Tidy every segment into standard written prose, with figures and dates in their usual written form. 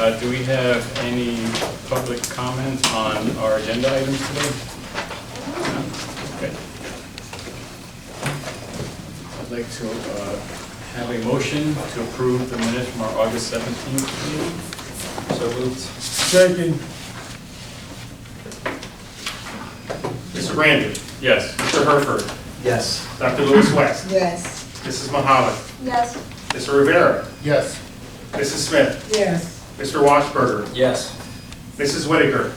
Do we have any public comment on our agenda items today? No? Okay. I'd like to have a motion to approve the minutes from our August 17th meeting. So moved. Second. Mr. Brandon. Yes. Mr. Herford. Yes. Dr. Lewis West. Yes. Mrs. Mahalik. Yes. Mr. Rivera. Yes. Mrs. Smith. Yes. Mr. Washburger. Yes. Mrs. Whitaker.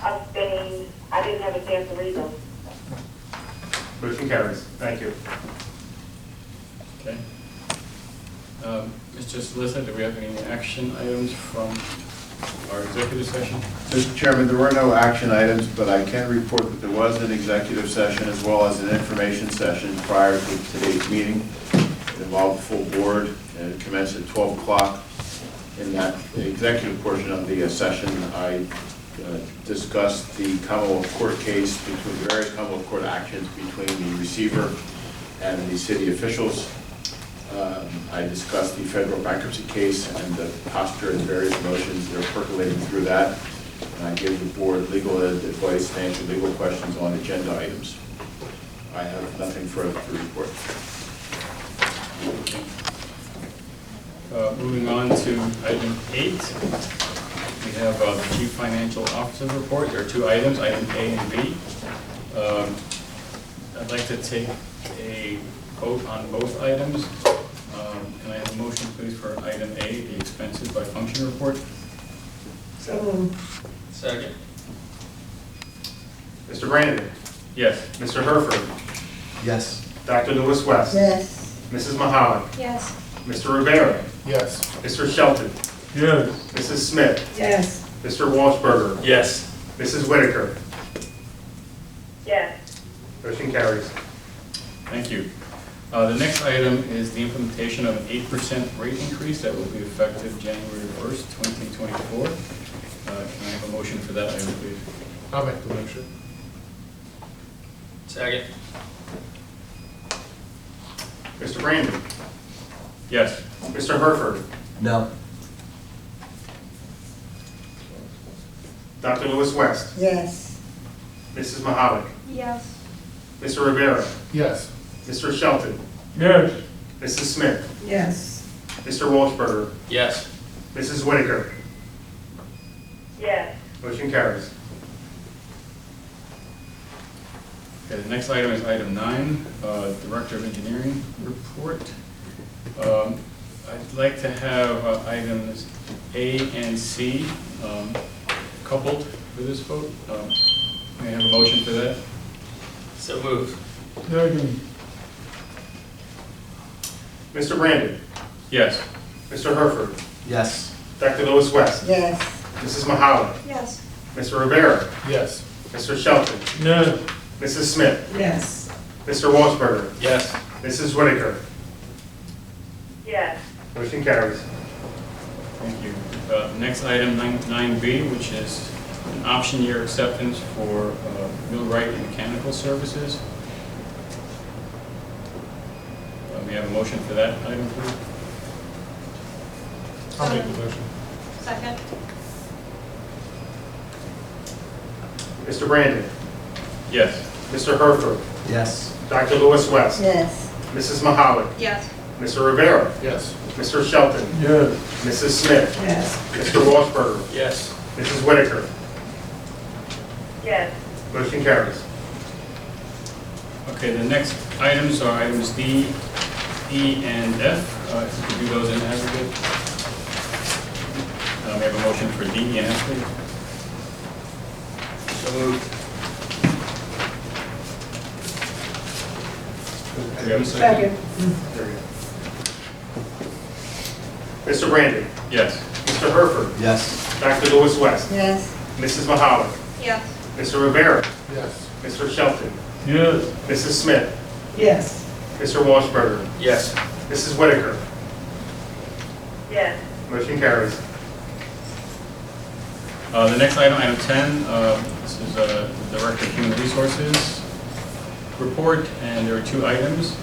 Abstain. I didn't have a chance to read them. Motion carries. Thank you. Okay. Mr. Solicitor, do we have any action items from our executive session? Mr. Chairman, there were no action items, but I can report that there was an executive session as well as an information session prior to today's meeting. It involved the full board, and it commenced at 12 o'clock. In that executive portion of the session, I discussed the Commonwealth Court case between the various Commonwealth Court actions between the receiver and the city officials. I discussed the federal bankruptcy case and the posture and various motions that are percolating through that. And I gave the board legal advice and answered legal questions on agenda items. I have nothing further to report. Moving on to item 8, we have the Chief Financial Officer's report. There are two items, item A and B. I'd like to take a vote on both items. Can I have a motion, please, for item A, the expenses by function report? So moved. Second. Mr. Brandon. Yes. Mr. Herford. Yes. Dr. Lewis West. Yes. Mrs. Mahalik. Yes. Mr. Rivera. Yes. Mr. Shelton. Yes. Mrs. Smith. Yes. Mr. Washburger. Yes. Mrs. Whitaker. Yes. Motion carries. Thank you. The next item is the implementation of an 8% rate increase that will be effective January 1st, 2024. Can I have a motion for that item, please? I'll make the motion. Second. Mr. Brandon. Yes. Mr. Herford. No. Dr. Lewis West. Yes. Mrs. Mahalik. Yes. Mr. Rivera. Yes. Mr. Shelton. Yes. Mrs. Smith. Yes. Mr. Washburger. Yes. Mrs. Whitaker. Yes. Motion carries. Okay, the next item is item 9, Director of Engineering report. I'd like to have items A and C coupled for this vote. May I have a motion for that? So moved. Second. Mr. Brandon. Yes. Mr. Herford. Yes. Dr. Lewis West. Yes. Mrs. Mahalik. Yes. Mr. Rivera. Yes. Mr. Shelton. No. Mrs. Smith. Yes. Mr. Washburger. Yes. Mrs. Whitaker. Yes. Motion carries. Thank you. Next item, 9B, which is an option year acceptance for millwright and mechanical services. May I have a motion for that item, please? I'll make the motion. Second. Mr. Brandon. Yes. Mr. Herford. Yes. Dr. Lewis West. Yes. Mrs. Mahalik. Yes. Mr. Rivera. Yes. Mr. Shelton. Yes. Mrs. Smith. Yes. Mr. Washburger. Yes. Mrs. Whitaker. Yes. Motion carries. Okay, the next items are items D, E, and F. If you could do those in aggregate. May I have a motion for D, E, and F, please? So moved. Do we have a second? There we go. Mr. Brandon. Yes. Mr. Herford. Yes. Dr. Lewis West. Yes. Mrs. Mahalik. Yes. Mr. Rivera. Yes. Mr. Shelton. Yes. Mrs. Smith. Yes. Mr. Washburger. Yes. Mrs. Whitaker. Yes. Motion carries. The next item, item 10, this is the Director of Human Resources report, and there are two items.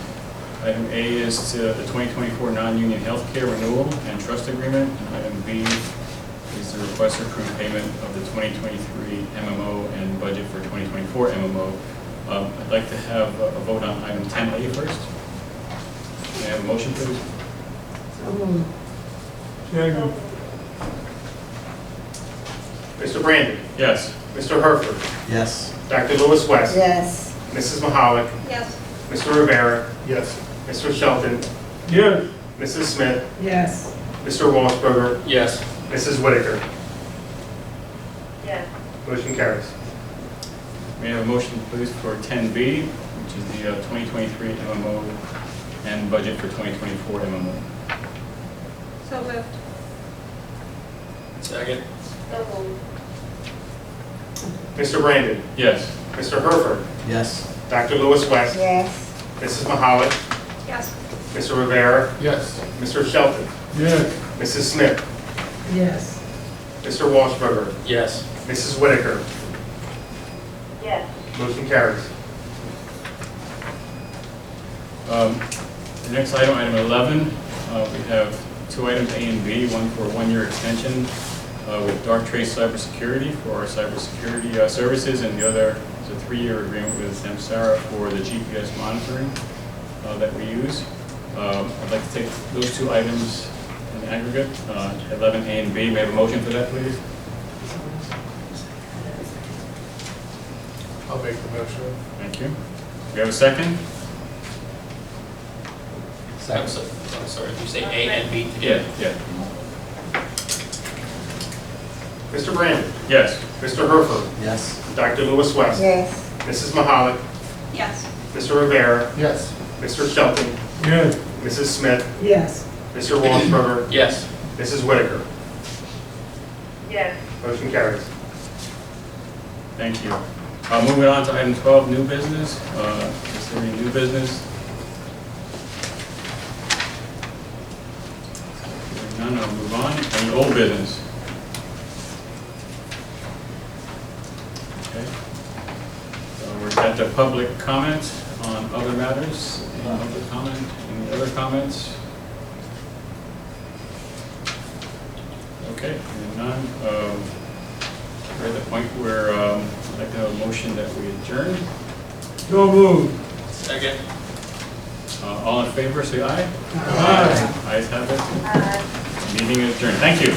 Item A is to the 2024 non-union healthcare renewal and trust agreement. And item B is the request to approve payment of the 2023 MMO and budget for 2024 MMO. I'd like to have a vote on item 10A first. May I have a motion, please? So moved. Second. Mr. Brandon. Yes. Mr. Herford. Yes. Dr. Lewis West. Yes. Mrs. Mahalik. Yes. Mr. Rivera. Yes. Mr. Shelton. Yes. Mrs. Smith. Yes. Mr. Walsberger. Yes. Mrs. Whitaker. Yes. Motion carries. May I have a motion, please, for 10B, which is the 2023 MMO and budget for 2024 MMO. So moved. Second. So moved. Mr. Brandon. Yes. Mr. Herford. Yes. Dr. Lewis West. Yes. Mrs. Mahalik. Yes. Mr. Rivera. Yes. Mr. Shelton. Yes. Mrs. Smith. Yes. Mr. Walsberger. Yes. Mrs. Whitaker. Yes. Motion carries. The next item, item 11, we have two items, A and B, one for a one-year extension with Dark Trace Cybersecurity for our cybersecurity services, and the other is a 3-year agreement with Samsara for the GPS monitoring that we use. I'd like to take those two items in aggregate, 11A and B. May I have a motion for that, please? I'll make the motion. Thank you. Do we have a second? I'm sorry, did you say A and B together? Yeah. Mr. Brandon. Yes. Mr. Herford. Yes. Dr. Lewis West. Yes. Mrs. Mahalik. Yes. Mr. Rivera. Yes. Mr. Shelton. Yes. Mrs. Smith. Yes. Mr. Walsberger. Yes. Mrs. Whitaker. Yes. Motion carries. Thank you. Moving on to item 12, new business. Is there any new business? Hearing none, I'll move on. Any old business? Okay. So we're at the public comment on other matters. Any other comment? Any other comments? Okay, hearing none. We're at the point where I'd like to have a motion that we adjourn. So moved. Second. All in favor, say aye. Aye. Ayes have it. Aye. Meeting is adjourned. Thank you.